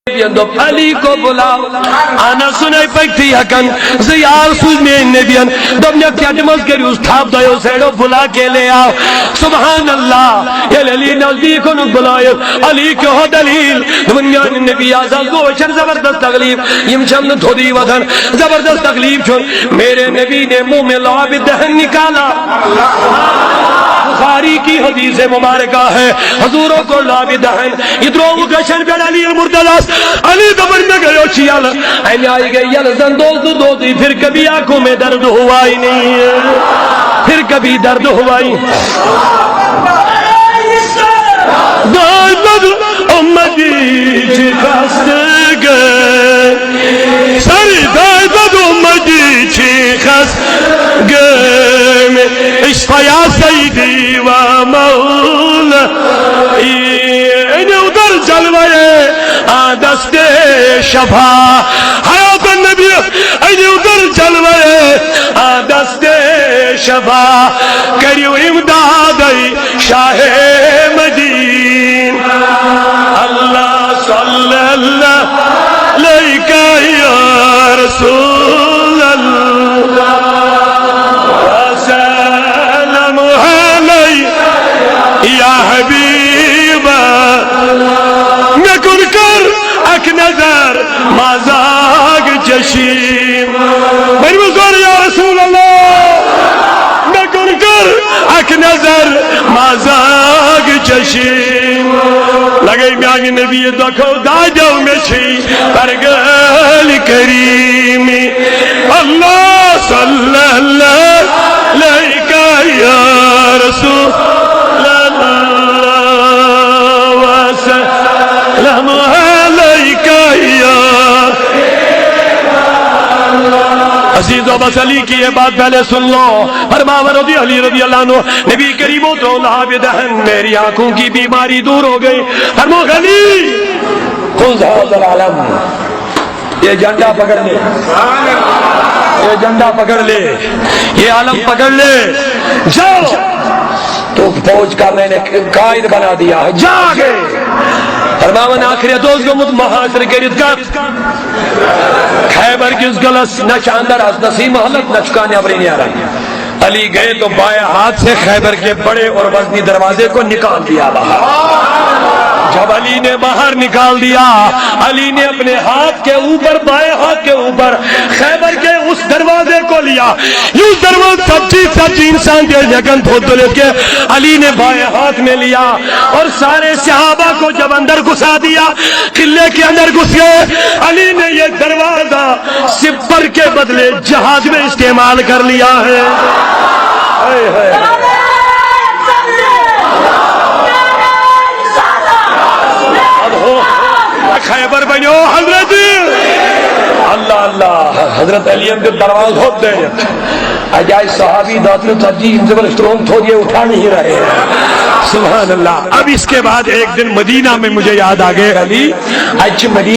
دوب علی کو بلاو انا سنائی پکتی حقن زیار سوز میں نبیان دوب نے کیٹمز کری اس تھاپ دائیو سیڑو بلا کے لے آو سبحان اللہ یہ علی نزدیکوں نے بلائیو علی کیوں ہو دلیل دنیان نبی آزاد گوشن زبردست تغلیب یم چمد دھودی وطن زبردست تغلیب چھن میرے نبی نے منہ میں لعاب دہن نکالا بخاری کی حدیث مبارکہ ہے حضوروں کو لعاب دہن ادرو گشن پر علی المرتضی علی دبر میں گئے چیال علی آئی گئی یلزن دو دی پھر کبھی آنکھوں میں درد ہوا ہی نہیں پھر کبھی درد ہوا ہی داد امتی چی خست گئے ساری داد امتی چی خست گئے اشفیا سیدی و مولا انہیں ادھر جلوئے دست شفا حیات النبی انہیں ادھر جلوئے دست شفا کریو امدادی شاہ مدین اللہ صلی اللہ علیکہ یا رسول اللہ وسلم علیہ یا حبیب نکن کر اک نظر مازاگ چشیم میری بزرگ یا رسول اللہ نکن کر اک نظر مازاگ چشیم لگئی میاں نبی دکھو داجو میں چھی پرگل کریمی اللہ صلی اللہ علیکہ یا رسول عزیز و بس علی کی یہ بات پہلے سن لو فرماوا علی رضی اللہ عنہ نبی کریم تو لعاب دہن میری آنکھوں کی بیماری دور ہو گئی فرمو علی خذ ھذا العلم یہ جھنڈا پکڑ لے یہ جھنڈا پکڑ لے یہ علم پکڑ لے جاؤ تو فوج کا میں نے قائد بنا دیا ہے جا گئے فرماون آخری دوست کو محاصر کرد کت خیبر کس گلس نچ اندر از نسی محلت نچکا نیابری نہیں آ رہا علی گئے تو بائیں ہاتھ سے خیبر کے بڑے اور وزنی دروازے کو نکال دیا باہر جب علی نے باہر نکال دیا علی نے اپنے ہاتھ کے اوپر بائیں ہاتھ کے اوپر خیبر کے اس دروازے کو لیا یوں دروازہ سچی انسان کے جگن دھوت کے علی نے بائیں ہاتھ میں لیا اور سارے صحابہ کو جب اندر گھسا دیا قلعے کے اندر گھس گئے علی نے یہ دروازہ سپر کے بدلے جہاز میں استعمال کر لیا ہے خیبر بنو حضرت اللہ اللہ حضرت علی کے دروازے ہوتے ہیں اجائے صحابی داتر ترجیح ان سے برشترون تھو دیئے اٹھا نہیں رہے سبحان اللہ اب اس کے بعد ایک دن مدینہ میں مجھے یاد آگئے علی اچھ مدینہ